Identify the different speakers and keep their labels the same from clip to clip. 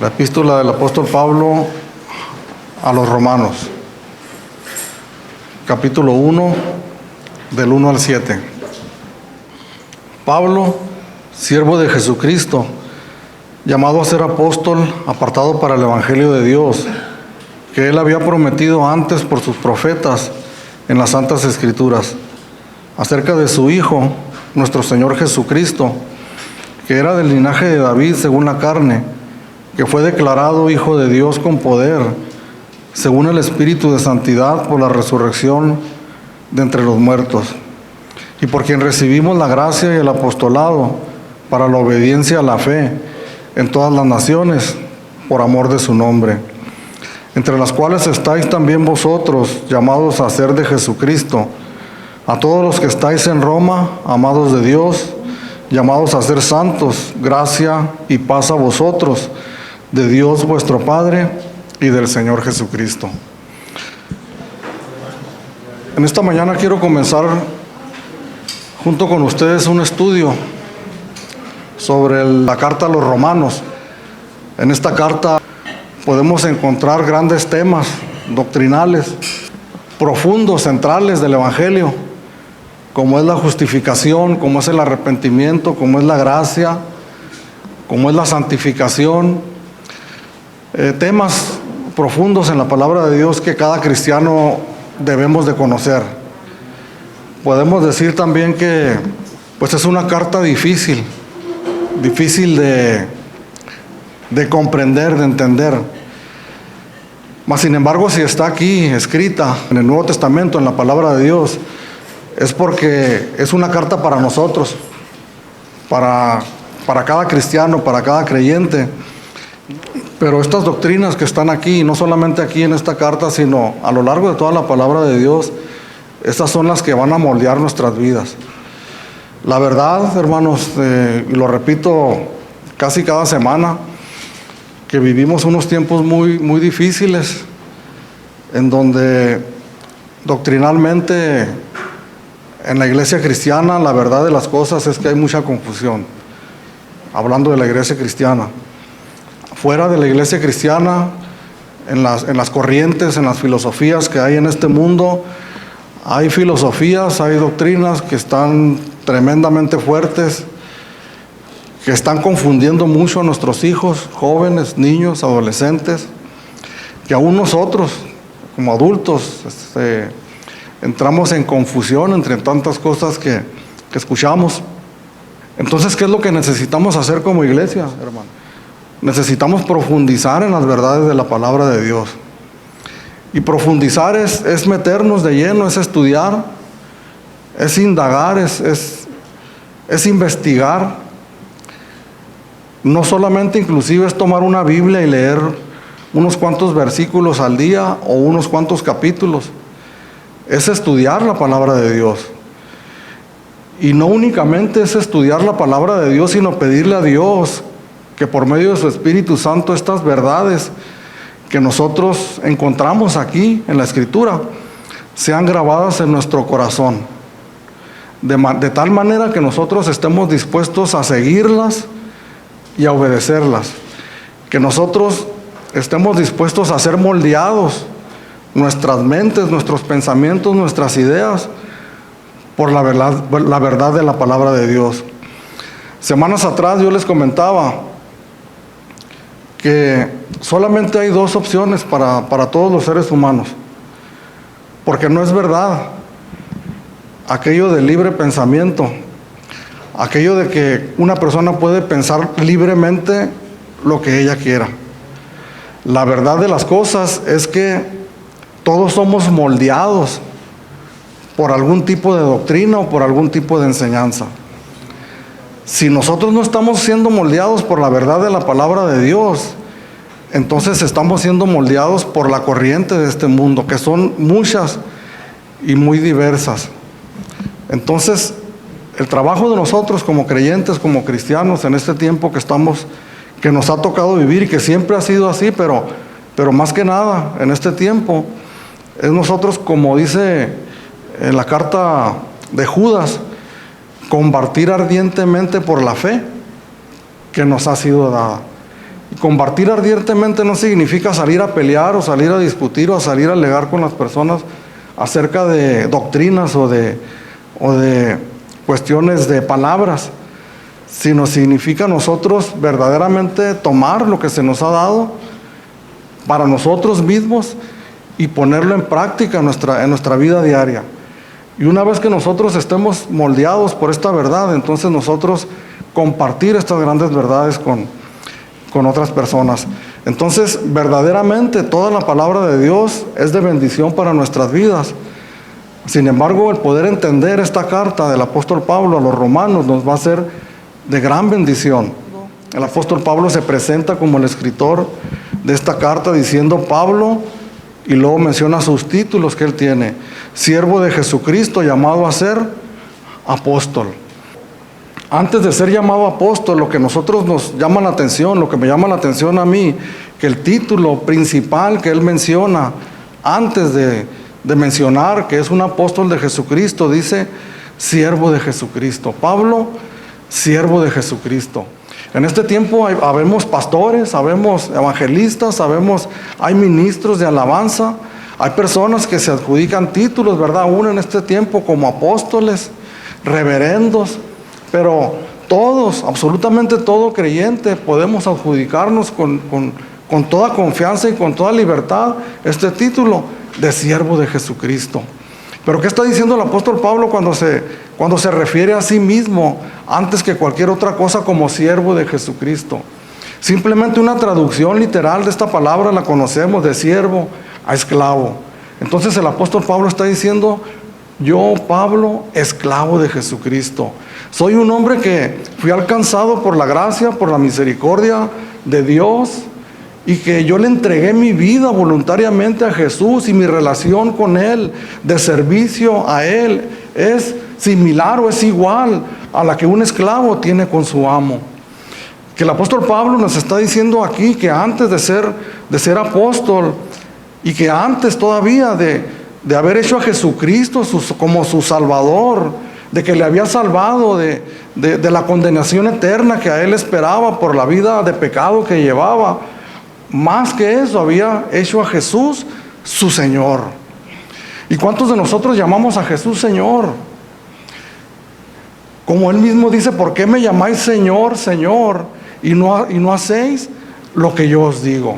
Speaker 1: epístola del apóstol Pablo a los Romanos, capítulo 1, del 1 al 7. Pablo, siervo de Jesucristo, llamado a ser apóstol, apartado para el Evangelio de Dios, que él había prometido antes por sus profetas en las Santas Escrituras, acerca de su Hijo, nuestro Señor Jesucristo, que era del linaje de David según la carne, que fue declarado Hijo de Dios con poder, según el Espíritu de santidad por la resurrección de entre los muertos, y por quien recibimos la gracia y el apostolado para la obediencia a la fe en todas las naciones, por amor de su nombre, entre las cuales estáis también vosotros, llamados a ser de Jesucristo, a todos los que estáis en Roma, amados de Dios, llamados a ser santos, gracia y paz a vosotros, de Dios vuestro Padre y del Señor Jesucristo. En esta mañana quiero comenzar junto con ustedes un estudio sobre la carta a los Romanos. En esta carta podemos encontrar grandes temas doctrinales, profundos, centrales del Evangelio, como es la justificación, como es el arrepentimiento, como es la gracia, como es la santificación, temas profundos en la palabra de Dios que cada cristiano debemos de conocer. Podemos decir también que pues es una carta difícil de comprender, de entender. Mas sin embargo, si está aquí escrita en el Nuevo Testamento, en la palabra de Dios, es porque es una carta para nosotros, para cada cristiano, para cada creyente. Pero estas doctrinas que están aquí, no solamente aquí en esta carta, sino a lo largo de toda la palabra de Dios, estas son las que van a moldear nuestras vidas. La verdad, hermanos, y lo repito casi cada semana, que vivimos unos tiempos muy, muy difíciles, en donde doctrinalmente en la iglesia cristiana la verdad de las cosas es que hay mucha confusión. Hablando de la iglesia cristiana, fuera de la iglesia cristiana, en las corrientes, en las filosofías que hay en este mundo, hay filosofías, hay doctrinas que están tremendamente fuertes, que están confundiendo mucho a nuestros hijos, jóvenes, niños, adolescentes, que aún nosotros, como adultos, entramos en confusión entre tantas cosas que escuchamos. Entonces, ¿qué es lo que necesitamos hacer como iglesia, hermano? Necesitamos profundizar en las verdades de la palabra de Dios. Y profundizar es meternos de lleno, es estudiar, es indagar, es investigar. No solamente inclusive es tomar una Biblia y leer unos cuantos versículos al día o unos cuantos capítulos. Es estudiar la palabra de Dios. Y no únicamente es estudiar la palabra de Dios, sino pedirle a Dios que por medio de su Espíritu Santo estas verdades que nosotros encontramos aquí en la Escritura sean grabadas en nuestro corazón, de tal manera que nosotros estemos dispuestos a seguirlas y a obedecerlas, que nosotros estemos dispuestos a ser moldeados, nuestras mentes, nuestros pensamientos, nuestras ideas, por la verdad de la palabra de Dios. Semanas atrás yo les comentaba que solamente hay dos opciones para todos los seres humanos, porque no es verdad aquello del libre pensamiento, aquello de que una persona puede pensar libremente lo que ella quiera. La verdad de las cosas es que todos somos moldeados por algún tipo de doctrina o por algún tipo de enseñanza. Si nosotros no estamos siendo moldeados por la verdad de la palabra de Dios, entonces estamos siendo moldeados por la corriente de este mundo, que son muchas y muy diversas. Entonces, el trabajo de nosotros como creyentes, como cristianos, en este tiempo que nos ha tocado vivir y que siempre ha sido así, pero más que nada en este tiempo, es nosotros, como dice en la carta de Judas, combatir ardientemente por la fe que nos ha sido dada. combatir ardientemente no significa salir a pelear o salir a discutir o salir a alegar con las personas acerca de doctrinas o de cuestiones de palabras, sino significa nosotros verdaderamente tomar lo que se nos ha dado para nosotros mismos y ponerlo en práctica en nuestra vida diaria. Y una vez que nosotros estemos moldeados por esta verdad, entonces nosotros compartir estas grandes verdades con otras personas. Entonces, verdaderamente toda la palabra de Dios es de bendición para nuestras vidas. Sin embargo, el poder entender esta carta del apóstol Pablo a los romanos nos va a ser de gran bendición. El apóstol Pablo se presenta como el escritor de esta carta diciendo Pablo, y luego menciona sus títulos que él tiene: siervo de Jesucristo, llamado a ser apóstol. Antes de ser llamado apóstol, lo que nosotros nos llama la atención, lo que me llama la atención a mí, que el título principal que él menciona, antes de mencionar que es un apóstol de Jesucristo, dice siervo de Jesucristo. Pablo, siervo de Jesucristo. En este tiempo habemos pastores, habemos evangelistas, hay ministros de alabanza, hay personas que se adjudican títulos, ¿verdad? Aún en este tiempo como apóstoles, reverendos. Pero todos, absolutamente todo creyente, podemos adjudicarnos con toda confianza y con toda libertad este título de siervo de Jesucristo. Pero ¿qué está diciendo el apóstol Pablo cuando se refiere a sí mismo, antes que cualquier otra cosa, como siervo de Jesucristo? Simplemente una traducción literal de esta palabra la conocemos, de siervo a esclavo. Entonces el apóstol Pablo está diciendo: yo, Pablo, esclavo de Jesucristo. Soy un hombre que fui alcanzado por la gracia, por la misericordia de Dios, y que yo le entregué mi vida voluntariamente a Jesús, y mi relación con Él, de servicio a Él, es similar o es igual a la que un esclavo tiene con su amo. Que el apóstol Pablo nos está diciendo aquí que antes de ser apóstol, y que antes todavía de haber hecho a Jesucristo como su Salvador, de que le había salvado de la condenación eterna que a él esperaba por la vida de pecado que llevaba, más que eso, había hecho a Jesús su Señor. ¿Y cuántos de nosotros llamamos a Jesús Señor? Como él mismo dice: ¿por qué me llamáis Señor, Señor, y no hacéis lo que yo os digo?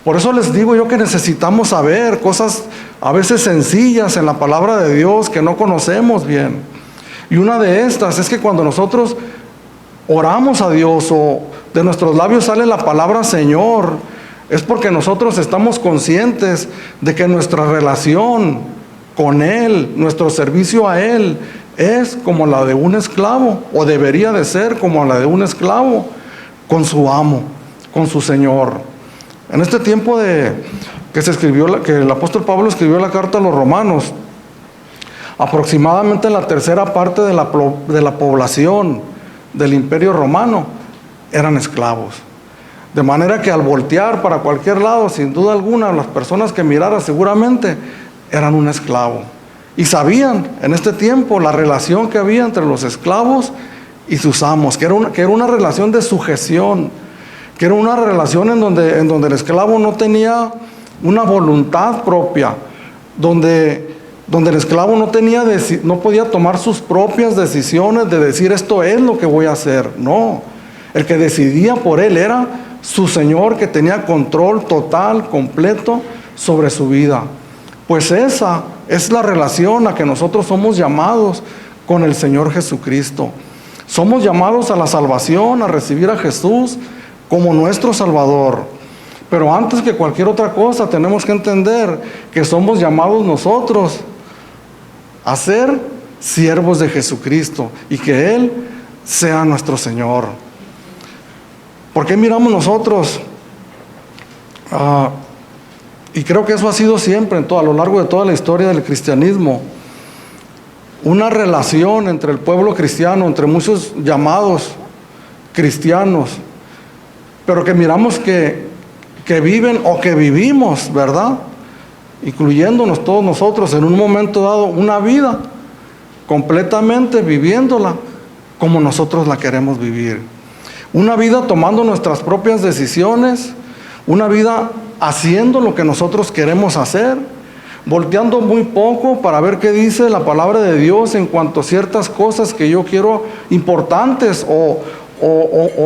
Speaker 1: Por eso les digo yo que necesitamos saber cosas a veces sencillas en la palabra de Dios que no conocemos bien. Y una de estas es que cuando nosotros oramos a Dios o de nuestros labios sale la palabra Señor, es porque nosotros estamos conscientes de que nuestra relación con Él, nuestro servicio a Él, es como la de un esclavo, o debería de ser como la de un esclavo con su amo, con su Señor. En este tiempo que el apóstol Pablo escribió la carta a los romanos, aproximadamente la tercera parte de la población del imperio romano eran esclavos. De manera que al voltear para cualquier lado, sin duda alguna, las personas que miraran seguramente eran un esclavo. Y sabían en este tiempo la relación que había entre los esclavos y sus amos, que era una relación de sujeción, que era una relación en donde el esclavo no tenía una voluntad propia, donde el esclavo no podía tomar sus propias decisiones de decir esto es lo que voy a hacer. No, el que decidía por él era su Señor, que tenía control total, completo sobre su vida. Pues esa es la relación a que nosotros somos llamados con el Señor Jesucristo. Somos llamados a la salvación, a recibir a Jesús como nuestro Salvador. Pero antes que cualquier otra cosa, tenemos que entender que somos llamados nosotros a ser siervos de Jesucristo y que Él sea nuestro Señor. ¿Por qué miramos nosotros? Y creo que eso ha sido siempre, a lo largo de toda la historia del cristianismo, una relación entre el pueblo cristiano, entre muchos llamados cristianos, pero que miramos que viven o que vivimos, ¿verdad? Incluyéndonos todos nosotros en un momento dado, una vida completamente viviéndola como nosotros la queremos vivir. Una vida tomando nuestras propias decisiones, una vida haciendo lo que nosotros queremos hacer, volteando muy poco para ver qué dice la palabra de Dios en cuanto a ciertas cosas que yo quiero importantes o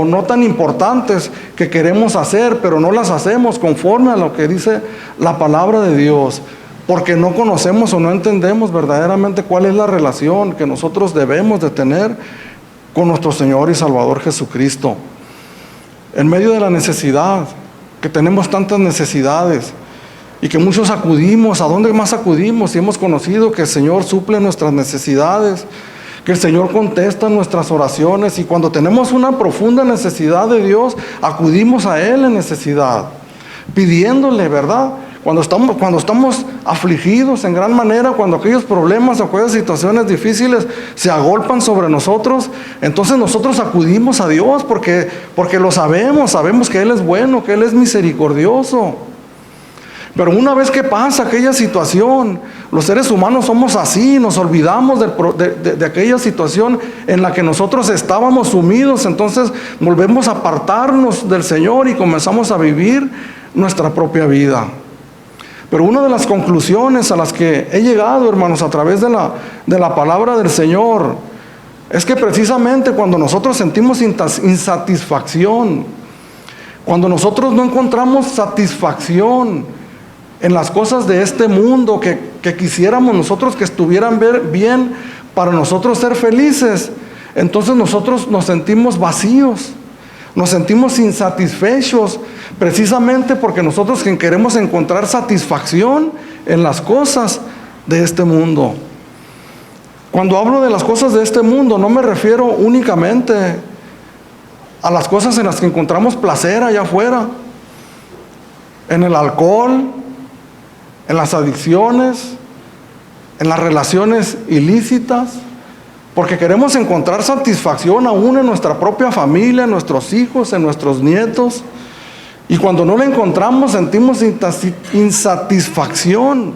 Speaker 1: no tan importantes que queremos hacer, pero no las hacemos conforme a lo que dice la palabra de Dios, porque no conocemos o no entendemos verdaderamente cuál es la relación que nosotros debemos de tener con nuestro Señor y Salvador Jesucristo. En medio de la necesidad, que tenemos tantas necesidades y que muchos acudimos, ¿a dónde más acudimos? Y hemos conocido que el Señor suple nuestras necesidades, que el Señor contesta nuestras oraciones, y cuando tenemos una profunda necesidad de Dios, acudimos a Él en necesidad, pidiéndole, ¿verdad? Cuando estamos afligidos en gran manera, cuando aquellos problemas o aquellas situaciones difíciles se agolpan sobre nosotros, entonces nosotros acudimos a Dios porque lo sabemos que Él es bueno, que Él es misericordioso. Pero una vez que pasa aquella situación, los seres humanos somos así, nos olvidamos de aquella situación en la que nosotros estábamos sumidos, entonces volvemos a apartarnos del Señor y comenzamos a vivir nuestra propia vida. Pero una de las conclusiones a las que he llegado, hermanos, a través de la palabra del Señor, es que precisamente cuando nosotros sentimos insatisfacción, cuando nosotros no encontramos satisfacción en las cosas de este mundo que quisiéramos nosotros que estuvieran bien para nosotros ser felices, entonces nosotros nos sentimos vacíos, nos sentimos insatisfechos, precisamente porque nosotros queremos encontrar satisfacción en las cosas de este mundo. Cuando hablo de las cosas de este mundo, no me refiero únicamente a las cosas en las que encontramos placer allá afuera, en el alcohol, en las adicciones, en las relaciones ilícitas, porque queremos encontrar satisfacción aún en nuestra propia familia, en nuestros hijos, en nuestros nietos, y cuando no la encontramos sentimos insatisfacción,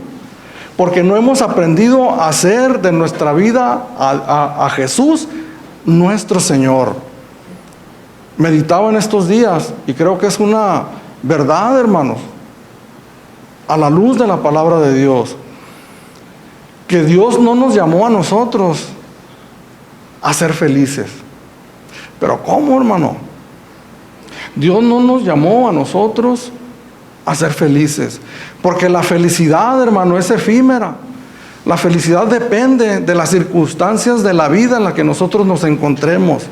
Speaker 1: porque no hemos aprendido a hacer de nuestra vida a Jesús nuestro Señor. Meditaba en estos días y creo que es una verdad, hermanos, a la luz de la palabra de Dios, que Dios no nos llamó a nosotros a ser felices. Pero ¿cómo, hermano? Dios no nos llamó a nosotros a ser felices, porque la felicidad, hermano, es efímera. La felicidad depende de las circunstancias de la vida en la que nosotros nos encontremos.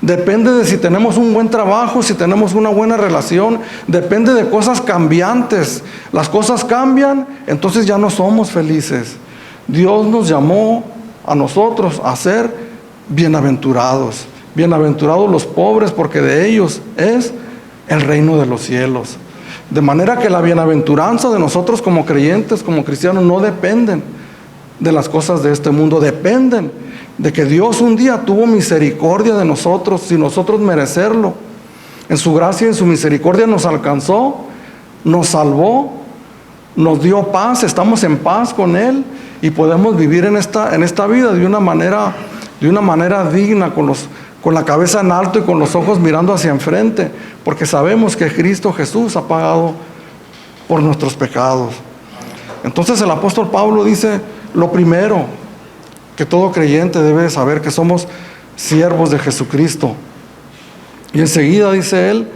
Speaker 1: Depende de si tenemos un buen trabajo, si tenemos una buena relación, depende de cosas cambiantes. Las cosas cambian, entonces ya no somos felices. Dios nos llamó a nosotros a ser bienaventurados. Bienaventurados los pobres, porque de ellos es el reino de los cielos. De manera que la bienaventuranza de nosotros como creyentes, como cristianos, no dependen de las cosas de este mundo, dependen de que Dios un día tuvo misericordia de nosotros sin nosotros merecerlo. En su gracia y en su misericordia nos alcanzó, nos salvó, nos dio paz, estamos en paz con Él y podemos vivir en esta vida de una manera digna, con la cabeza en alto y con los ojos mirando hacia enfrente, porque sabemos que Cristo Jesús ha pagado por nuestros pecados. Entonces el apóstol Pablo dice, lo primero que todo creyente debe saber, que somos siervos de Jesucristo. Y enseguida dice él,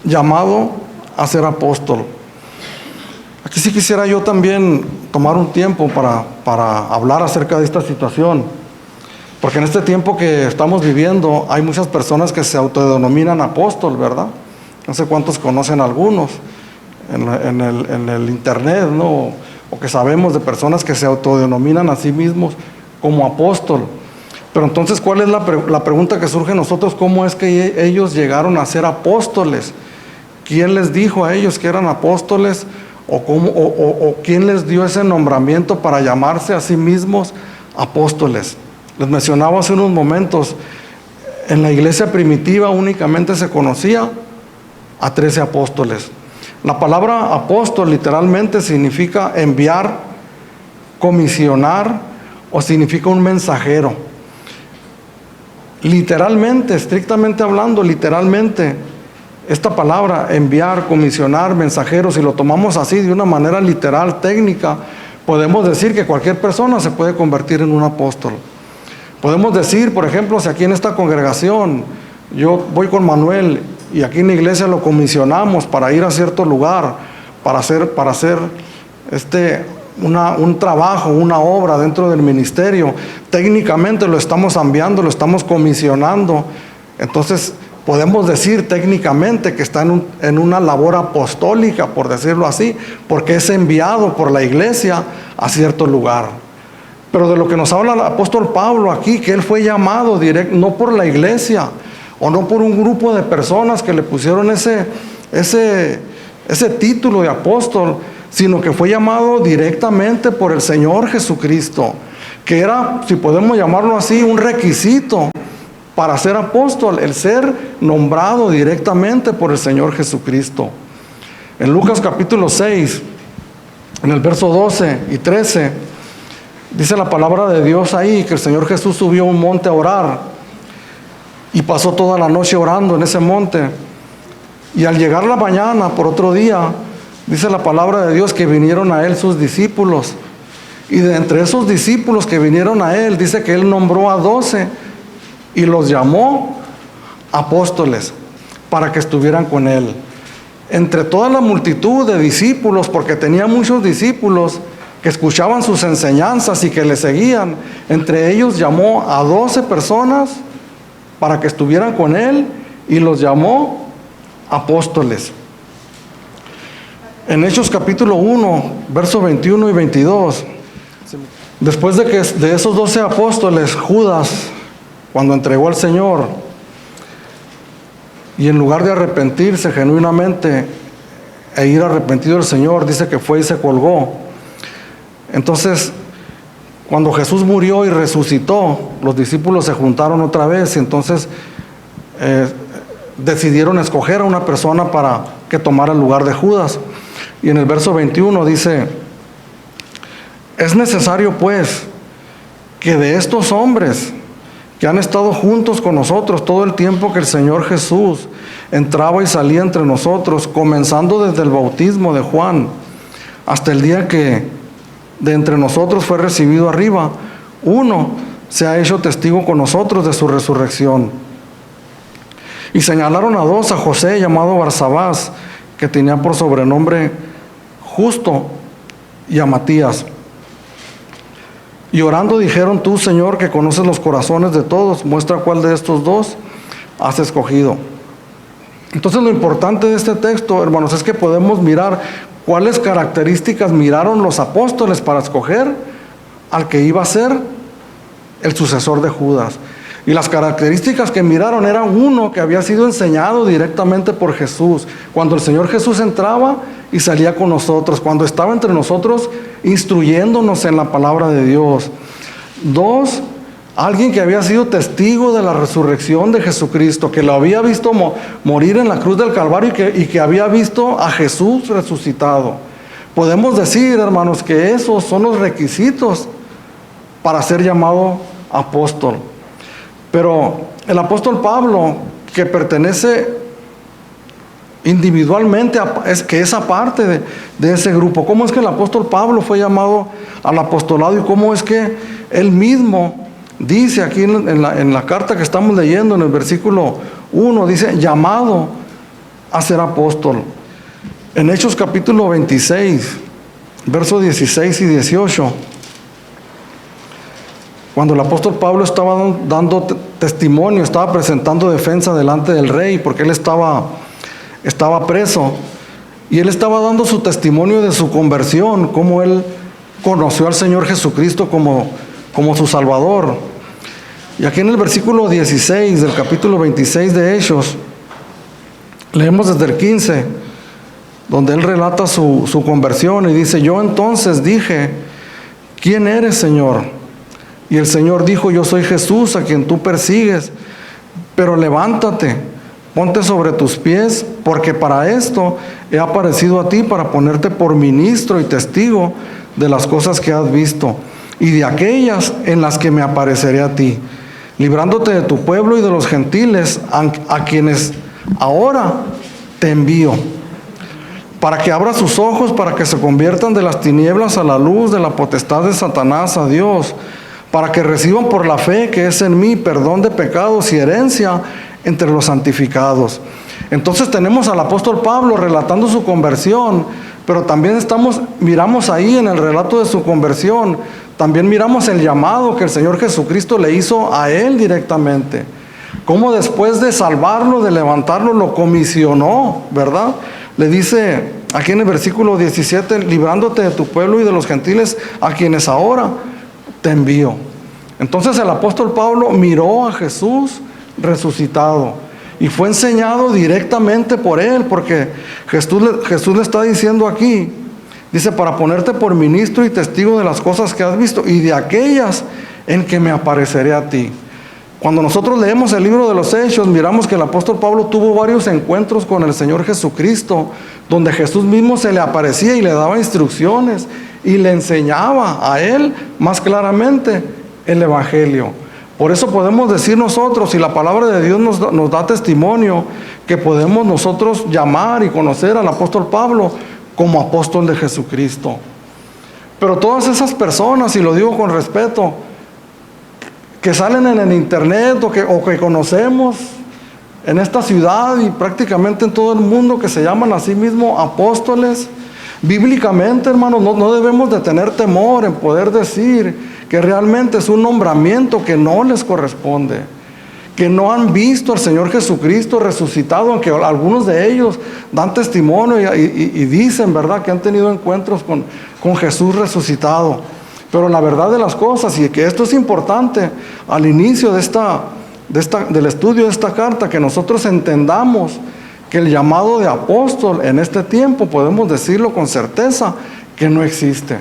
Speaker 1: llamado a ser apóstol. Aquí sí quisiera yo también tomar un tiempo para hablar acerca de esta situación, porque en este tiempo que estamos viviendo hay muchas personas que se autodenominan apóstol, ¿verdad? No sé cuántos conocen algunos en el internet, ¿no? O que sabemos de personas que se autodenominan a sí mismos como apóstol. Pero entonces, ¿cuál es la pregunta que surge en nosotros? ¿Cómo es que ellos llegaron a ser apóstoles? ¿Quién les dijo a ellos que eran apóstoles? ¿O quién les dio ese nombramiento para llamarse a sí mismos apóstoles? Les mencionaba hace unos momentos, en la iglesia primitiva únicamente se conocía a 13 apóstoles. La palabra apóstol literalmente significa enviar, comisionar, o significa un mensajero. literalmente, estrictamente hablando, literalmente, esta palabra, enviar, comisionar, mensajeros, si lo tomamos así de una manera literal, técnica, podemos decir que cualquier persona se puede convertir en un apóstol. Podemos decir, por ejemplo, si aquí en esta congregación yo voy con Manuel y aquí en la iglesia lo comisionamos para ir a cierto lugar, para hacer un trabajo, una obra dentro del ministerio, técnicamente lo estamos enviando, lo estamos comisionando. Entonces podemos decir técnicamente que está en una labor apostólica, por decirlo así, porque es enviado por la iglesia a cierto lugar. Pero de lo que nos habla el apóstol Pablo aquí, que él fue llamado directo, no por la iglesia o no por un grupo de personas que le pusieron ese título de apóstol, sino que fue llamado directamente por el Señor Jesucristo, que era, si podemos llamarlo así, un requisito para ser apóstol, el ser nombrado directamente por el Señor Jesucristo. En Lucas capítulo 6, en el verso 12 y 13, dice la palabra de Dios ahí que el Señor Jesús subió a un monte a orar y pasó toda la noche orando en ese monte. Y al llegar la mañana, por otro día, dice la palabra de Dios que vinieron a él sus discípulos. Y de entre esos discípulos que vinieron a él, dice que él nombró a 12 y los llamó apóstoles para que estuvieran con él. Entre toda la multitud de discípulos, porque tenía muchos discípulos que escuchaban sus enseñanzas y que le seguían, entre ellos llamó a 12 personas para que estuvieran con él y los llamó apóstoles. En Hechos capítulo 1, versos 21 y 22, después de esos 12 apóstoles, Judas, cuando entregó al Señor, y en lugar de arrepentirse genuinamente e ir arrepentido del Señor, dice que fue y se colgó. Entonces, cuando Jesús murió y resucitó, los discípulos se juntaron otra vez y entonces decidieron escoger a una persona para que tomara el lugar de Judas. Y en el verso 21 dice: es necesario pues que de estos hombres que han estado juntos con nosotros todo el tiempo que el Señor Jesús entraba y salía entre nosotros, comenzando desde el bautismo de Juan hasta el día que de entre nosotros fue recibido arriba, uno se ha hecho testigo con nosotros de su resurrección. Y señalaron a 2, a José llamado Barsabás, que tenía por sobrenombre Justo, y a Matías. Y orando dijeron: tú, Señor, que conoces los corazones de todos, muestra cuál de estos 2 has escogido. Entonces lo importante de este texto, hermanos, es que podemos mirar cuáles características miraron los apóstoles para escoger al que iba a ser el sucesor de Judas. Y las características que miraron era uno que había sido enseñado directamente por Jesús. Cuando el Señor Jesús entraba y salía con nosotros, cuando estaba entre nosotros instruyéndonos en la palabra de Dios. 2, alguien que había sido testigo de la resurrección de Jesucristo, que lo había visto morir en la cruz del Calvario y que había visto a Jesús resucitado. Podemos decir, hermanos, que esos son los requisitos para ser llamado apóstol. Pero el apóstol Pablo, que pertenece individualmente, que es aparte de ese grupo. ¿Cómo es que el apóstol Pablo fue llamado al apostolado y cómo es que él mismo dice aquí en la carta que estamos leyendo, en el versículo 1, dice: llamado a ser apóstol? En Hechos capítulo 26, versos 16 y 18, cuando el apóstol Pablo estaba dando testimonio, estaba presentando defensa delante del rey, porque él estaba preso, y él estaba dando su testimonio de su conversión, cómo él conoció al Señor Jesucristo como su Salvador. Y aquí en el versículo 16 del capítulo 26 de Hechos, leemos desde el 15, donde él relata su conversión y dice: yo entonces dije: ¿quién eres, Señor? Y el Señor dijo: yo soy Jesús a quien tú persigues, pero levántate, ponte sobre tus pies, porque para esto he aparecido a ti, para ponerte por ministro y testigo de las cosas que has visto y de aquellas en las que me apareceré a ti, librándote de tu pueblo y de los gentiles, a quienes ahora te envío, para que abra sus ojos, para que se conviertan de las tinieblas a la luz, de la potestad de Satanás a Dios, para que reciban por la fe que es en mí perdón de pecados y herencia entre los santificados. Entonces tenemos al apóstol Pablo relatando su conversión, pero también miramos ahí en el relato de su conversión, también miramos el llamado que el Señor Jesucristo le hizo a él directamente. Cómo después de salvarlo, de levantarlo, lo comisionó, ¿verdad? Le dice aquí en el versículo 17, librándote de tu pueblo y de los gentiles, a quienes ahora te envío. Entonces el apóstol Pablo miró a Jesús resucitado y fue enseñado directamente por él, porque Jesús le está diciendo aquí, dice, para ponerte por ministro y testigo de las cosas que has visto y de aquellas en que me apareceré a ti. Cuando nosotros leemos el libro de los Hechos, miramos que el apóstol Pablo tuvo varios encuentros con el Señor Jesucristo, donde Jesús mismo se le aparecía y le daba instrucciones y le enseñaba a él más claramente el Evangelio. Por eso podemos decir nosotros, y la palabra de Dios nos da testimonio, que podemos nosotros llamar y conocer al apóstol Pablo como apóstol de Jesucristo. Pero todas esas personas, y lo digo con respeto, que salen en el internet o que conocemos en esta ciudad y prácticamente en todo el mundo, que se llaman a sí mismos apóstoles, bíblicamente, hermanos, no debemos de tener temor en poder decir que realmente es un nombramiento que no les corresponde, que no han visto al Señor Jesucristo resucitado, aunque algunos de ellos dan testimonio y dicen, ¿verdad?, que han tenido encuentros con Jesús resucitado. Pero la verdad de las cosas, y que esto es importante al inicio del estudio de esta carta, que nosotros entendamos que el llamado de apóstol en este tiempo, podemos decirlo con certeza, que no existe.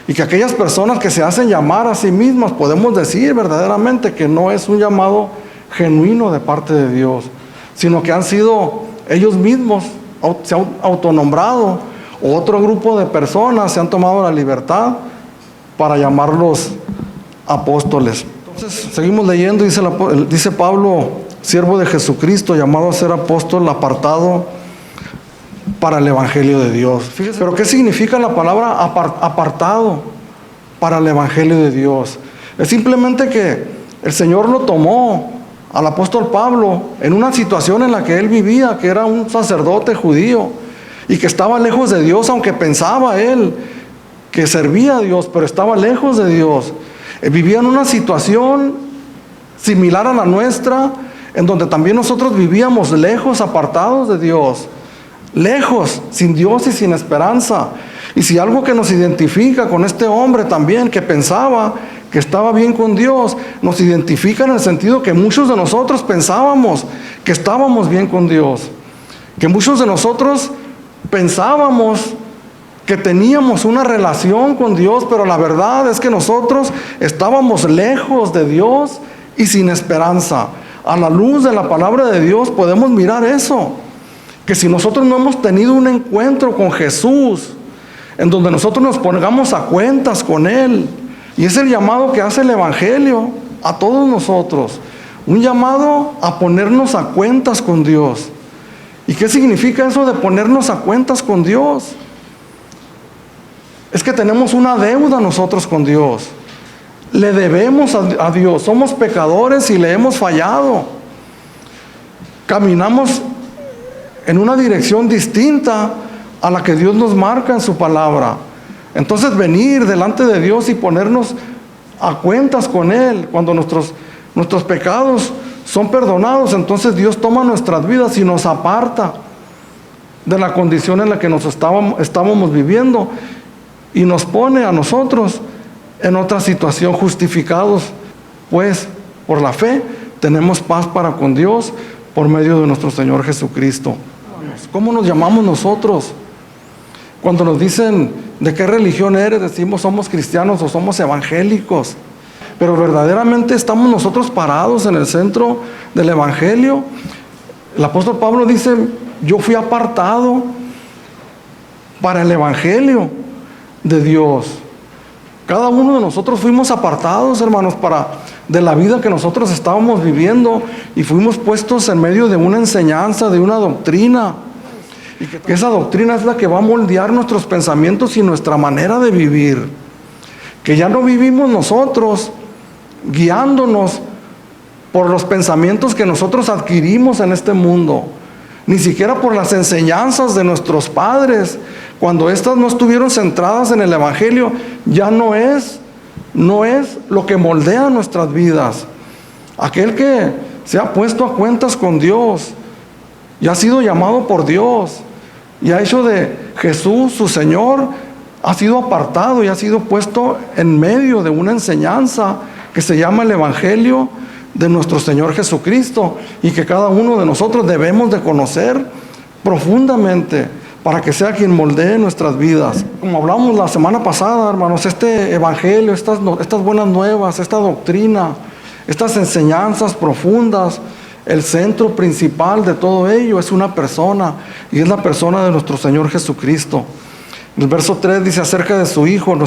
Speaker 1: Y que aquellas personas que se hacen llamar a sí mismas, podemos decir verdaderamente que no es un llamado genuino de parte de Dios, sino que han sido ellos mismos, se han autonombrado, o otro grupo de personas se han tomado la libertad para llamarlos apóstoles. Entonces seguimos leyendo, dice Pablo, siervo de Jesucristo, llamado a ser apóstol, apartado para el Evangelio de Dios. Fíjese, pero ¿qué significa la palabra apartado para el Evangelio de Dios? Es simplemente que el Señor lo tomó al apóstol Pablo en una situación en la que él vivía, que era un sacerdote judío y que estaba lejos de Dios, aunque pensaba él que servía a Dios, pero estaba lejos de Dios. Vivía en una situación similar a la nuestra, en donde también nosotros vivíamos lejos, apartados de Dios, lejos, sin Dios y sin esperanza. Y si algo que nos identifica con este hombre también, que pensaba que estaba bien con Dios, nos identifica en el sentido que muchos de nosotros pensábamos que estábamos bien con Dios, que muchos de nosotros pensábamos que teníamos una relación con Dios, pero la verdad es que nosotros estábamos lejos de Dios y sin esperanza. A la luz de la palabra de Dios podemos mirar eso, que si nosotros no hemos tenido un encuentro con Jesús, en donde nosotros nos pongamos a cuentas con Él, y es el llamado que hace el Evangelio a todos nosotros, un llamado a ponernos a cuentas con Dios. ¿Y qué significa eso de ponernos a cuentas con Dios? Es que tenemos una deuda nosotros con Dios. Le debemos a Dios. Somos pecadores y le hemos fallado. Caminamos en una dirección distinta a la que Dios nos marca en su palabra. Entonces venir delante de Dios y ponernos a cuentas con Él, cuando nuestros pecados son perdonados, entonces Dios toma nuestras vidas y nos aparta de la condición en la que nos estábamos viviendo, y nos pone a nosotros en otra situación, justificados pues por la fe. Tenemos paz para con Dios por medio de nuestro Señor Jesucristo. ¿Cómo nos llamamos nosotros? Cuando nos dicen de qué religión eres, decimos somos cristianos o somos evangélicos. Pero verdaderamente estamos nosotros parados en el centro del Evangelio. El apóstol Pablo dice, yo fui apartado para el Evangelio de Dios. Cada uno de nosotros fuimos apartados, hermanos, de la vida que nosotros estábamos viviendo, y fuimos puestos en medio de una enseñanza, de una doctrina. Y que esa doctrina es la que va a moldear nuestros pensamientos y nuestra manera de vivir. Que ya no vivimos nosotros guiándonos por los pensamientos que nosotros adquirimos en este mundo, ni siquiera por las enseñanzas de nuestros padres. Cuando éstas no estuvieron centradas en el Evangelio, ya no es lo que moldea nuestras vidas. Aquel que se ha puesto a cuentas con Dios y ha sido llamado por Dios y ha hecho de Jesús su Señor, ha sido apartado y ha sido puesto en medio de una enseñanza que se llama el Evangelio de nuestro Señor Jesucristo, y que cada uno de nosotros debemos de conocer profundamente para que sea quien moldee nuestras vidas. Como hablamos la semana pasada, hermanos, este Evangelio, estas buenas nuevas, esta doctrina, estas enseñanzas profundas, el centro principal de todo ello es una persona, y es la persona de nuestro Señor Jesucristo. El verso 3 dice acerca de su Hijo,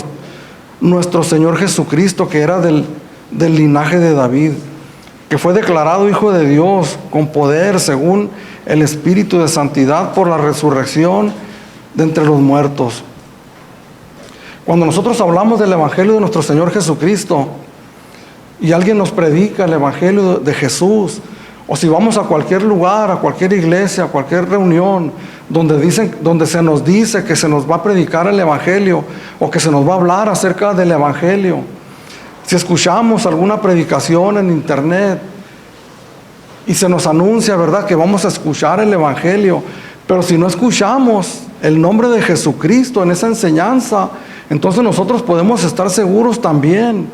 Speaker 1: nuestro Señor Jesucristo, que era del linaje de David, que fue declarado Hijo de Dios con poder según el Espíritu de santidad por la resurrección de entre los muertos. Cuando nosotros hablamos del Evangelio de nuestro Señor Jesucristo y alguien nos predica el Evangelio de Jesús, o si vamos a cualquier lugar, a cualquier iglesia, a cualquier reunión donde se nos dice que se nos va a predicar el Evangelio o que se nos va a hablar acerca del Evangelio, si escuchamos alguna predicación en internet y se nos anuncia, ¿verdad?, que vamos a escuchar el Evangelio, pero si no escuchamos el nombre de Jesucristo en esa enseñanza, entonces nosotros podemos estar seguros también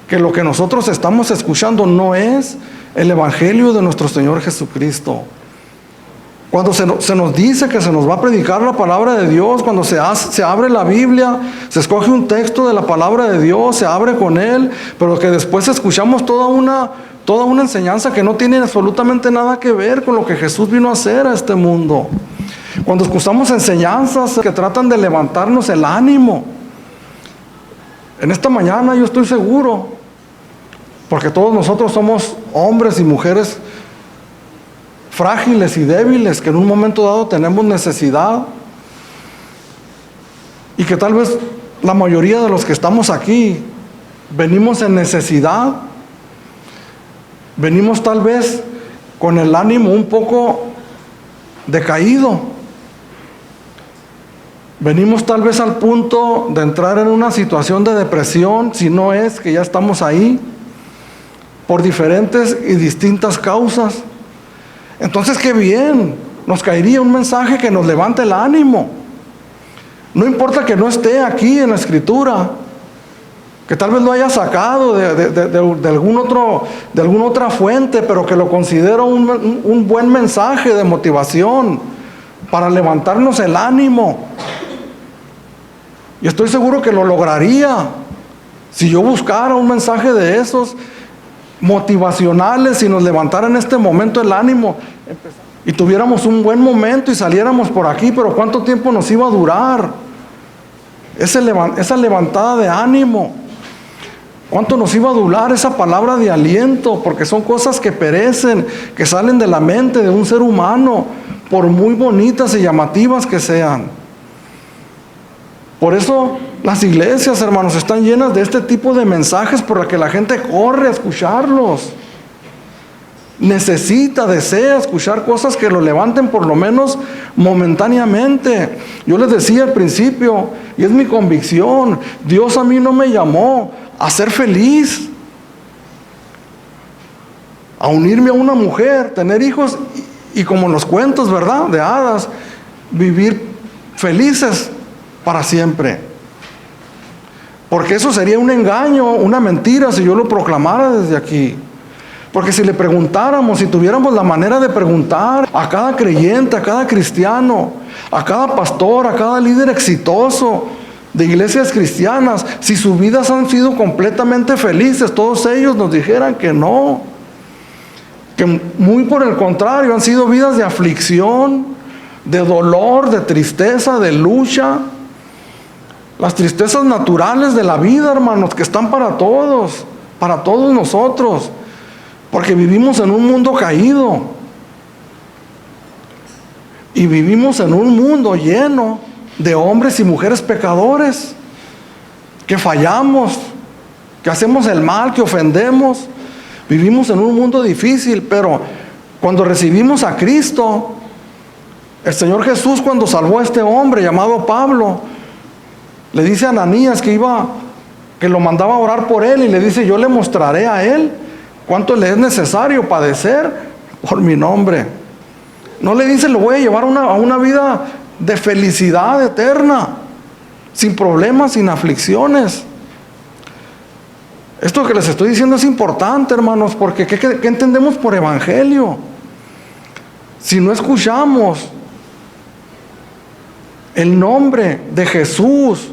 Speaker 1: que lo que nosotros estamos escuchando no es el Evangelio de nuestro Señor Jesucristo. Cuando se nos dice que se nos va a predicar la palabra de Dios, cuando se abre la Biblia, se escoge un texto de la palabra de Dios, se abre con él, pero que después escuchamos toda una enseñanza que no tiene absolutamente nada que ver con lo que Jesús vino a hacer a este mundo. Cuando escuchamos enseñanzas que tratan de levantarnos el ánimo. En esta mañana yo estoy seguro, porque todos nosotros somos hombres y mujeres frágiles y débiles, que en un momento dado tenemos necesidad, y que tal vez la mayoría de los que estamos aquí venimos en necesidad, venimos tal vez con el ánimo un poco decaído, venimos tal vez al punto de entrar en una situación de depresión, si no es que ya estamos ahí, por diferentes y distintas causas. Entonces, qué bien, nos caería un mensaje que nos levante el ánimo. No importa que no esté aquí en la Escritura, que tal vez lo haya sacado de alguna otra fuente, pero que lo considero un buen mensaje de motivación para levantarnos el ánimo. Y estoy seguro que lo lograría si yo buscara un mensaje de esos motivacionales y nos levantara en este momento el ánimo y tuviéramos un buen momento y saliéramos por aquí. Pero ¿cuánto tiempo nos iba a durar esa levantada de ánimo? ¿Cuánto nos iba a durar esa palabra de aliento? Porque son cosas que perecen, que salen de la mente de un ser humano, por muy bonitas y llamativas que sean. Por eso las iglesias, hermanos, están llenas de este tipo de mensajes por la que la gente corre a escucharlos. Desea escuchar cosas que lo levanten por lo menos momentáneamente. Yo les decía al principio, y es mi convicción, Dios a mí no me llamó a ser feliz, a unirme a una mujer, tener hijos y como en los cuentos, ¿verdad?, de hadas, vivir felices para siempre. Porque eso sería un engaño, una mentira si yo lo proclamara desde aquí. Porque si le preguntáramos, si tuviéramos la manera de preguntar a cada creyente, a cada cristiano, a cada pastor, a cada líder exitoso de iglesias cristianas, si sus vidas han sido completamente felices, todos ellos nos dijeran que no, que muy por el contrario, han sido vidas de aflicción, de dolor, de tristeza, de lucha, Las tristezas naturales de la vida, hermanos, que están para todos nosotros, porque vivimos en un mundo caído y vivimos en un mundo lleno de hombres y mujeres pecadores, que fallamos, que hacemos el mal, que ofendemos. Vivimos en un mundo difícil, pero cuando recibimos a Cristo, el Señor Jesús, cuando salvó a este hombre llamado Pablo, le dice a Ananías que lo mandaba a orar por él, y le dice: yo le mostraré a él cuánto le es necesario padecer por mi nombre. No le dice: lo voy a llevar a una vida de felicidad eterna, sin problemas, sin aflicciones. Esto que les estoy diciendo es importante, hermanos, porque ¿qué entendemos por evangelio? Si no escuchamos el nombre de Jesús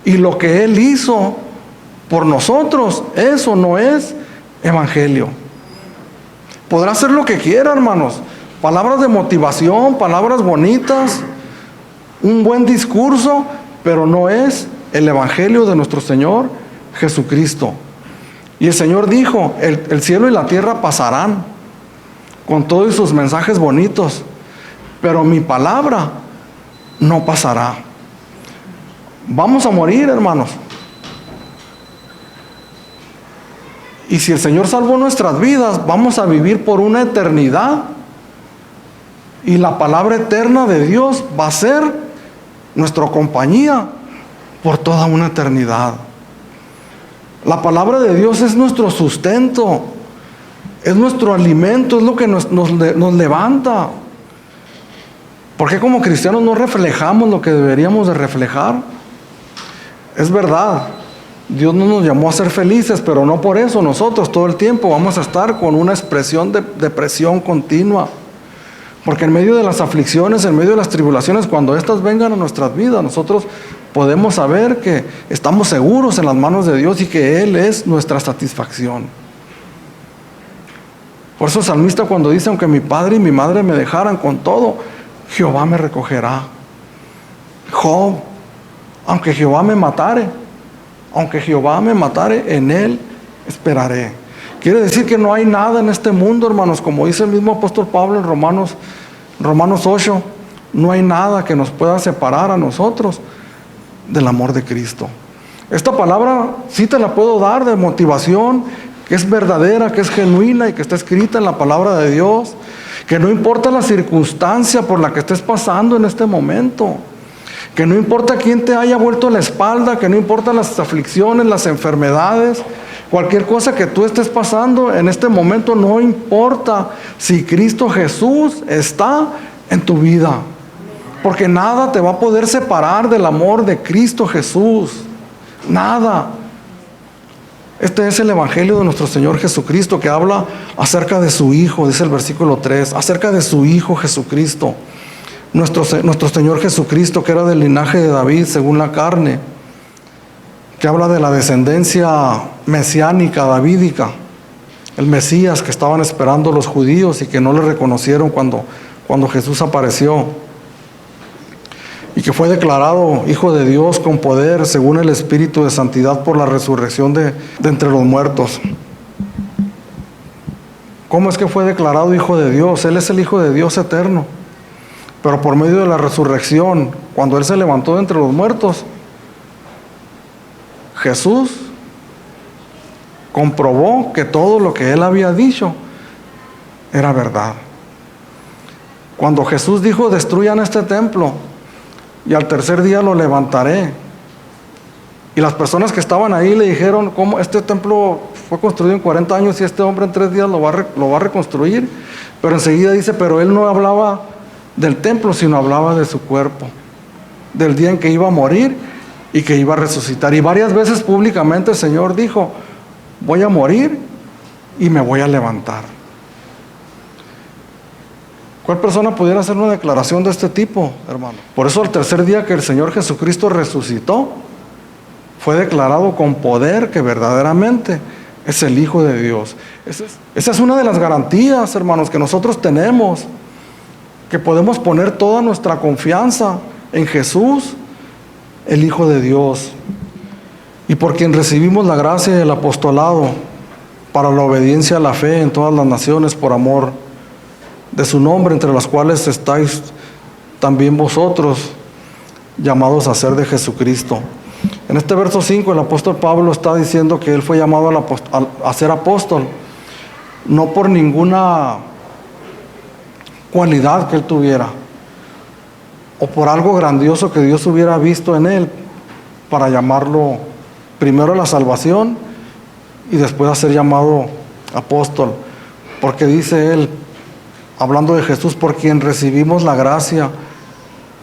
Speaker 1: y lo que Él hizo por nosotros, eso no es evangelio. Podrá hacer lo que quiera, hermanos, palabras de motivación, palabras bonitas, un buen discurso, pero no es el evangelio de nuestro Señor Jesucristo. Y el Señor dijo: el cielo y la tierra pasarán con todos sus mensajes bonitos, pero mi palabra no pasará. Vamos a morir, hermanos. Y si el Señor salvó nuestras vidas, vamos a vivir por una eternidad. Y la palabra eterna de Dios va a ser nuestra compañía por toda una eternidad. La palabra de Dios es nuestro sustento, es nuestro alimento, es lo que nos levanta. ¿Por qué como cristianos no reflejamos lo que deberíamos de reflejar? Es verdad, Dios no nos llamó a ser felices, pero no por eso nosotros todo el tiempo vamos a estar con una expresión de depresión continua. Porque en medio de las aflicciones, en medio de las tribulaciones, cuando éstas vengan a nuestras vidas, nosotros podemos saber que estamos seguros en las manos de Dios y que Él es nuestra satisfacción. Por eso el salmista, cuando dice: aunque mi padre y mi madre me dejaran, con todo Jehová me recogerá. Job: aunque Jehová me matare, en Él esperaré. Quiere decir que no hay nada en este mundo, hermanos, como dice el mismo apóstol Pablo en Romanos 8, no hay nada que nos pueda separar a nosotros del amor de Cristo. Esta palabra sí te la puedo dar de motivación, que es verdadera, que es genuina y que está escrita en la palabra de Dios, que no importa la circunstancia por la que estés pasando en este momento, que no importa quién te haya vuelto la espalda, que no importa las aflicciones, las enfermedades, cualquier cosa que tú estés pasando en este momento, no importa si Cristo Jesús está en tu vida, porque nada te va a poder separar del amor de Cristo Jesús, nada. Este es el evangelio de nuestro Señor Jesucristo, que habla acerca de su Hijo, dice el versículo 3, acerca de su Hijo Jesucristo, nuestro Señor Jesucristo, que era del linaje de David según la carne, que habla de la descendencia mesiánica, davídica, el Mesías que estaban esperando los judíos y que no le reconocieron cuando Jesús apareció, y que fue declarado Hijo de Dios con poder según el Espíritu de santidad por la resurrección de entre los muertos. ¿Cómo es que fue declarado Hijo de Dios? Él es el Hijo de Dios eterno, pero por medio de la resurrección, cuando Él se levantó de entre los muertos, Jesús comprobó que todo lo que Él había dicho era verdad. Cuando Jesús dijo: destruyan este templo y al tercer día lo levantaré, y las personas que estaban ahí le dijeron: ¿cómo? Este templo fue construido en 40 años y este hombre en 3 días lo va a reconstruir. Pero enseguida dice: pero Él no hablaba del templo, sino hablaba de su cuerpo, del día en que iba a morir y que iba a resucitar. Y varias veces públicamente el Señor dijo: voy a morir y me voy a levantar. ¿Cuál persona pudiera hacer una declaración de este tipo, hermano? Por eso, el tercer día que el Señor Jesucristo resucitó, fue declarado con poder que verdaderamente es el Hijo de Dios. Esa es una de las garantías, hermanos, que nosotros tenemos, que podemos poner toda nuestra confianza en Jesús el Hijo de Dios, y por quien recibimos la gracia y el apostolado para la obediencia a la fe en todas las naciones por amor de su nombre, entre las cuales estáis también vosotros, llamados a ser de Jesucristo. En este verso 5 el apóstol Pablo está diciendo que él fue llamado a ser apóstol, no por ninguna cualidad que él tuviera, o por algo grandioso que Dios hubiera visto en él para llamarlo primero a la salvación y después a ser llamado apóstol, porque dice él, hablando de Jesús, por quien recibimos la gracia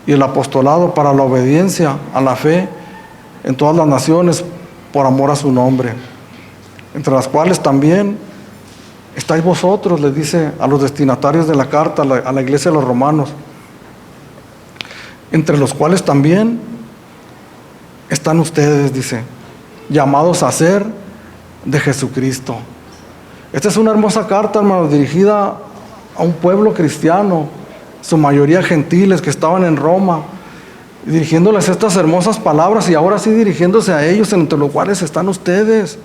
Speaker 1: y el apostolado para la obediencia a la fe en todas las naciones por amor a su nombre, entre las cuales también estáis vosotros, les dice a los destinatarios de la carta a la iglesia de los romanos, entre los cuales también están ustedes, dice, llamados a ser de Jesucristo. Esta es una hermosa carta, hermanos, dirigida a un pueblo cristiano, su mayoría gentiles que estaban en Roma, dirigiéndoles estas hermosas palabras, y ahora sí dirigiéndose a ellos, entre los cuales están ustedes,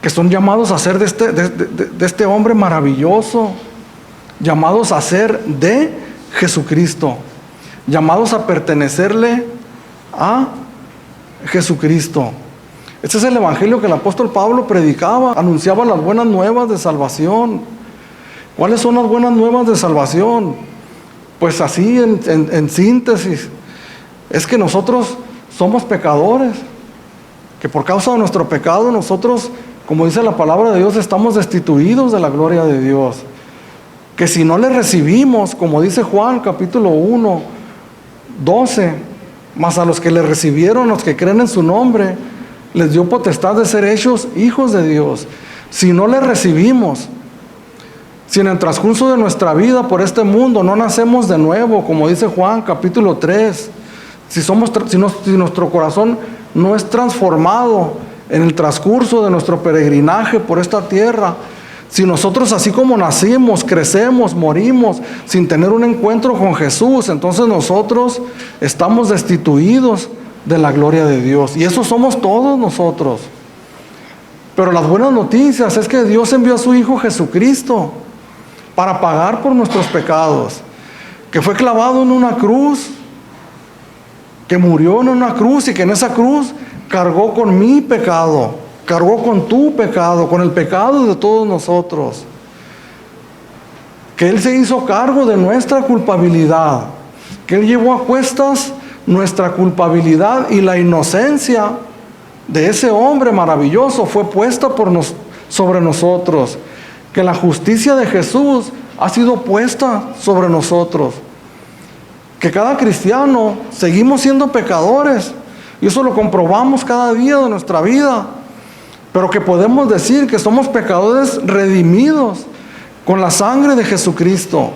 Speaker 1: que son llamados a ser de este hombre maravilloso, llamados a ser de Jesucristo, llamados a pertenecerle a Jesucristo. Este es el evangelio que el apóstol Pablo predicaba, anunciaba las buenas nuevas de salvación. ¿Cuáles son las buenas nuevas de salvación? Pues así en síntesis, es que nosotros somos pecadores, que por causa de nuestro pecado nosotros, como dice la palabra de Dios, estamos destituidos de la gloria de Dios. Que si no le recibimos, como dice Juan capítulo 1, 12, mas a los que le recibieron, los que creen en su nombre, les dio potestad de ser hechos hijos de Dios. Si no le recibimos, si en el transcurso de nuestra vida por este mundo no nacemos de nuevo, como dice Juan capítulo 3, si nuestro corazón no es transformado en el transcurso de nuestro peregrinaje por esta tierra, si nosotros así como nacimos, crecemos, morimos sin tener un encuentro con Jesús, entonces nosotros estamos destituidos de la gloria de Dios. Y eso somos todos nosotros. Pero las buenas noticias es que Dios envió a su Hijo Jesucristo para pagar por nuestros pecados, que fue clavado en una cruz, que murió en una cruz y que en esa cruz cargó con mi pecado, cargó con tu pecado, con el pecado de todos nosotros, que Él se hizo cargo de nuestra culpabilidad, que Él llevó a cuestas nuestra culpabilidad, y la inocencia de ese hombre maravilloso fue puesta sobre nosotros, que la justicia de Jesús ha sido puesta sobre nosotros, que cada cristiano seguimos siendo pecadores, y eso lo comprobamos cada día de nuestra vida, pero que podemos decir que somos pecadores redimidos con la sangre de Jesucristo,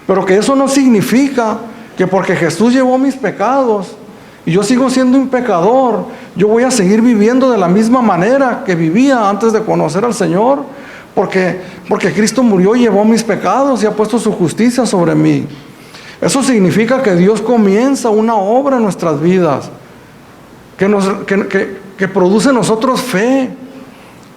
Speaker 1: pero que eso no significa que porque Jesús llevó mis pecados y yo sigo siendo un pecador, yo voy a seguir viviendo de la misma manera que vivía antes de conocer al Señor, porque Cristo murió y llevó mis pecados y ha puesto su justicia sobre mí. Eso significa que Dios comienza una obra en nuestras vidas, que produce en nosotros fe,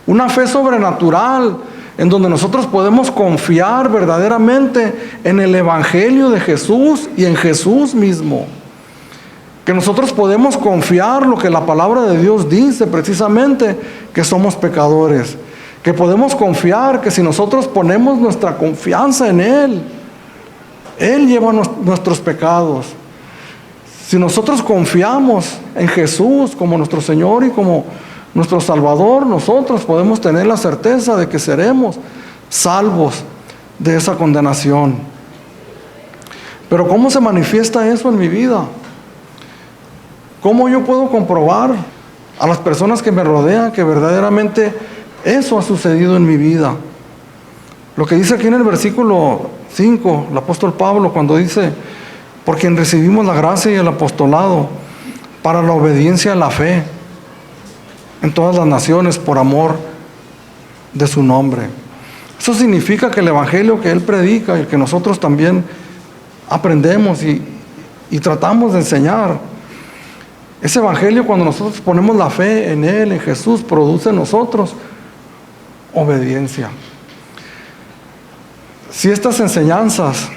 Speaker 1: una fe sobrenatural, en donde nosotros podemos confiar verdaderamente en el Evangelio de Jesús y en Jesús mismo. Que nosotros podemos confiar lo que la palabra de Dios dice precisamente, que somos pecadores. Que podemos confiar que si nosotros ponemos nuestra confianza en Él, Él lleva nuestros pecados. Si nosotros confiamos en Jesús como nuestro Señor y como nuestro Salvador, nosotros podemos tener la certeza de que seremos salvos de esa condenación. Pero ¿cómo se manifiesta eso en mi vida? ¿Cómo yo puedo comprobar a las personas que me rodean que verdaderamente eso ha sucedido en mi vida? Lo que dice aquí en el versículo 5, el apóstol Pablo, cuando dice, por quien recibimos la gracia y el apostolado para la obediencia a la fe en todas las naciones por amor de su nombre. Eso significa que el evangelio que él predica y que nosotros también aprendemos y tratamos de enseñar Ese evangelio, cuando nosotros ponemos la fe en Él, en Jesús, produce en nosotros obediencia. Si estas enseñanzas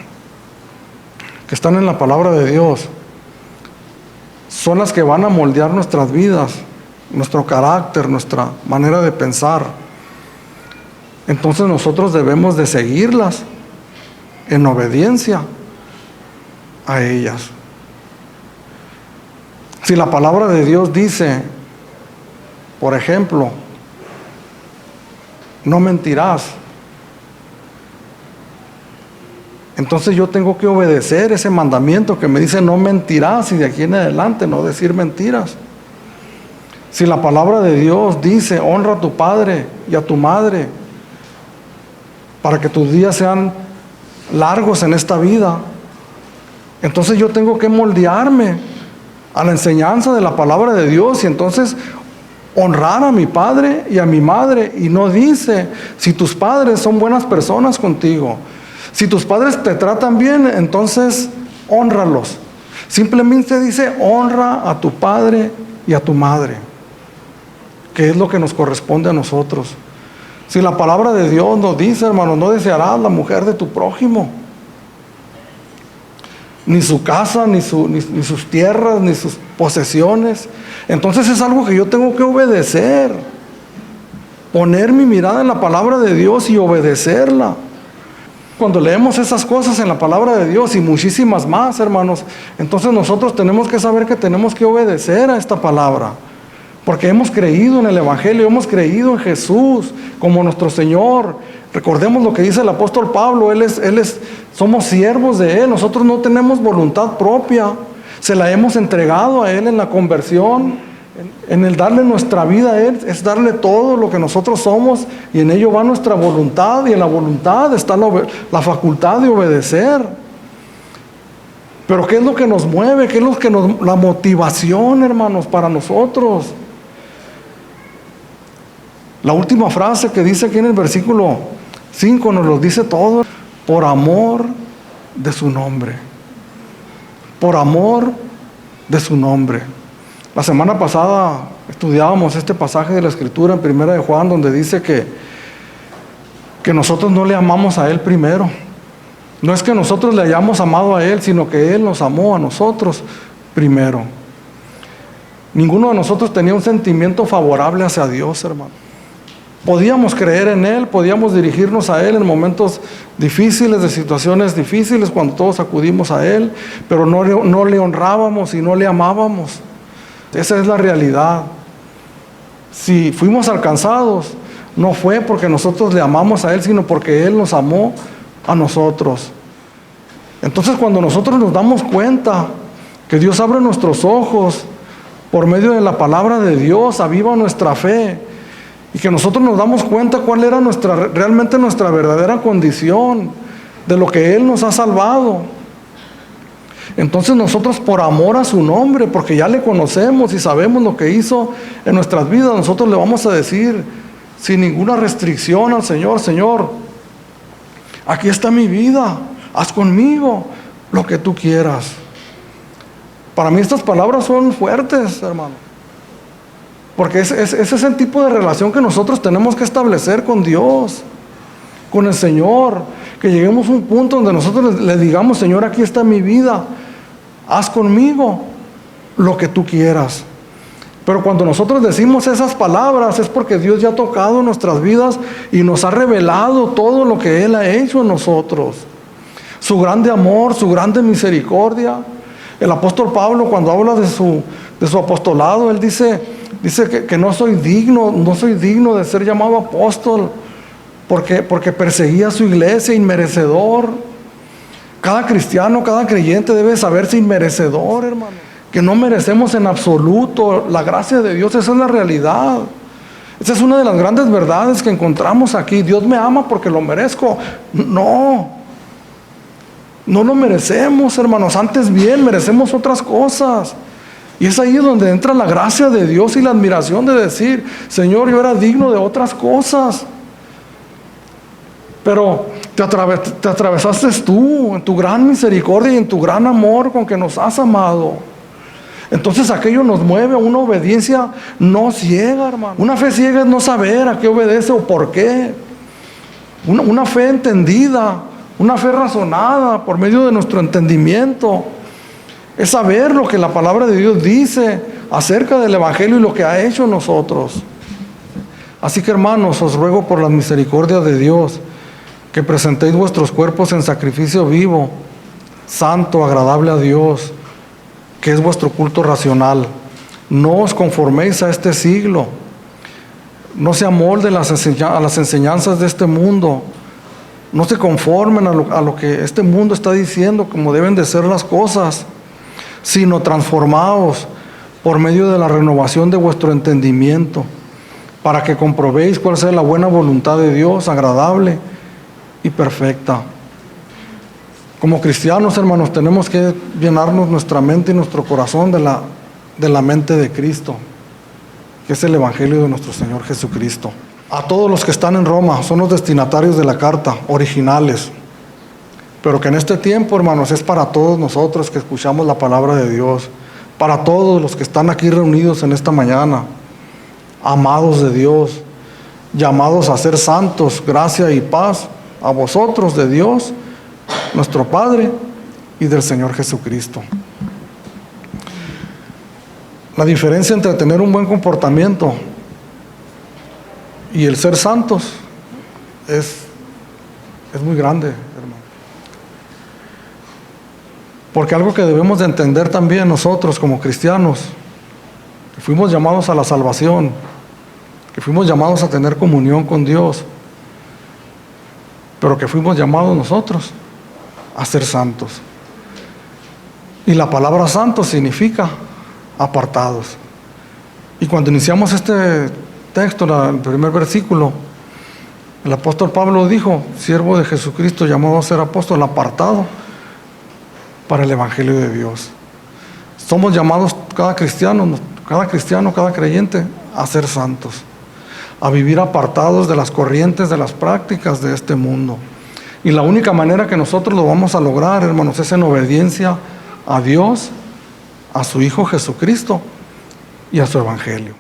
Speaker 1: que están en la palabra de Dios son las que van a moldear nuestras vidas, nuestro carácter, nuestra manera de pensar, entonces nosotros debemos de seguirlas en obediencia a ellas. Si la palabra de Dios dice, por ejemplo, no mentirás, entonces yo tengo que obedecer ese mandamiento que me dice no mentirás, y de aquí en adelante no decir mentiras. Si la palabra de Dios dice honra a tu padre y a tu madre para que tus días sean largos en esta vida, entonces yo tengo que moldearme a la enseñanza de la palabra de Dios y entonces honrar a mi padre y a mi madre. Y no dice, si tus padres son buenas personas contigo, si tus padres te tratan bien, entonces hónralos. Simplemente dice, honra a tu padre y a tu madre, que es lo que nos corresponde a nosotros. Si la palabra de Dios nos dice, hermanos, no desearás la mujer de tu prójimo, ni su casa, ni sus tierras, ni sus posesiones, entonces es algo que yo tengo que obedecer. Poner mi mirada en la palabra de Dios y obedecerla. Cuando leemos esas cosas en la palabra de Dios y muchísimas más, hermanos, entonces nosotros tenemos que saber que tenemos que obedecer a esta palabra, porque hemos creído en el Evangelio, hemos creído en Jesús como nuestro Señor. Recordemos lo que dice el apóstol Pablo, somos siervos de Él, nosotros no tenemos voluntad propia, se la hemos entregado a Él en la conversión. En el darle nuestra vida a Él es darle todo lo que nosotros somos, y en ello va nuestra voluntad, y en la voluntad está la facultad de obedecer. Pero ¿qué es lo que nos mueve? ¿Qué es lo que la motivación, hermanos, para nosotros? La última frase que dice aquí en el versículo 5 nos lo dice todo: por amor de su nombre. Por amor de su nombre. La semana pasada estudiábamos este pasaje de la Escritura en 1 de Juan, donde dice que nosotros no le amamos a Él primero. No es que nosotros le hayamos amado a Él, sino que Él nos amó a nosotros primero. Ninguno de nosotros tenía un sentimiento favorable hacia Dios, hermano. Podíamos creer en Él, podíamos dirigirnos a Él en momentos difíciles, de situaciones difíciles, cuando todos acudimos a Él, pero no le honrábamos y no le amábamos. Esa es la realidad. Si fuimos alcanzados, no fue porque nosotros le amamos a Él, sino porque Él nos amó a nosotros. Entonces, cuando nosotros nos damos cuenta que Dios abre nuestros ojos por medio de la palabra de Dios, aviva nuestra fe, y que nosotros nos damos cuenta cuál era realmente nuestra verdadera condición, de lo que Él nos ha salvado, entonces nosotros, por amor a su nombre, porque ya le conocemos y sabemos lo que hizo en nuestras vidas, nosotros le vamos a decir sin ninguna restricción al Señor: Señor, aquí está mi vida, haz conmigo lo que tú quieras. Para mí estas palabras son fuertes, hermano, porque ese es el tipo de relación que nosotros tenemos que establecer con Dios, con el Señor. Que lleguemos a un punto donde nosotros le digamos: Señor, aquí está mi vida, haz conmigo lo que tú quieras. Pero cuando nosotros decimos esas palabras es porque Dios ya ha tocado nuestras vidas y nos ha revelado todo lo que Él ha hecho en nosotros. Su grande amor, su grande misericordia. El apóstol Pablo, cuando habla de su apostolado, él dice que no soy digno de ser llamado apóstol, porque perseguía a su iglesia, inmerecedor. Cada cristiano, cada creyente debe saberse inmerecedor, hermano, que no merecemos en absoluto la gracia de Dios. Esa es la realidad. Esa es una de las grandes verdades que encontramos aquí. Dios me ama porque lo merezco. No lo merecemos, hermanos. Antes bien, merecemos otras cosas. Y es ahí donde entra la gracia de Dios y la admiración de decir: Señor, yo era digno de otras cosas, pero te atravesaste tú en tu gran misericordia y en tu gran amor con que nos has amado. Entonces aquello nos mueve a una obediencia no ciega, hermano. Una fe ciega es no saber a qué obedece o por qué. Una fe entendida, una fe razonada por medio de nuestro entendimiento. Es saber lo que la palabra de Dios dice acerca del Evangelio y lo que ha hecho en nosotros. Así que, hermanos, os ruego por la misericordia de Dios que presentéis vuestros cuerpos en sacrificio vivo, santo, agradable a Dios, que es vuestro culto racional. No os conforméis a este siglo. No se amolden a las enseñanzas de este mundo. No se conformen a lo que este mundo está diciendo, como deben de ser las cosas, sino transformaos por medio de la renovación de vuestro entendimiento, para que comprobéis cuál sea la buena voluntad de Dios, agradable y perfecta. Como cristianos, hermanos, tenemos que llenarnos nuestra mente y nuestro corazón de la mente de Cristo, que es el Evangelio de nuestro Señor Jesucristo. A todos los que están en Roma, son los destinatarios de la carta, originales, pero que en este tiempo, hermanos, es para todos nosotros que escuchamos la palabra de Dios, para todos los que están aquí reunidos en esta mañana, amados de Dios, llamados a ser santos, gracia y paz a vosotros de Dios, nuestro Padre, y del Señor Jesucristo. La diferencia entre tener un buen comportamiento y el ser santos es muy grande, hermano. Porque algo que debemos de entender también nosotros como cristianos, que fuimos llamados a la salvación, que fuimos llamados a tener comunión con Dios, pero que fuimos llamados nosotros a ser santos. Y la palabra santo significa apartados. Y cuando iniciamos este texto, el primer versículo, el apóstol Pablo dijo: siervo de Jesucristo, llamado a ser apóstol, apartado para el Evangelio de Dios. Somos llamados cada cristiano, cada creyente, a ser santos, a vivir apartados de las corrientes, de las prácticas de este mundo. Y la única manera que nosotros lo vamos a lograr, hermanos, es en obediencia a Dios, a su Hijo Jesucristo y a su Evangelio.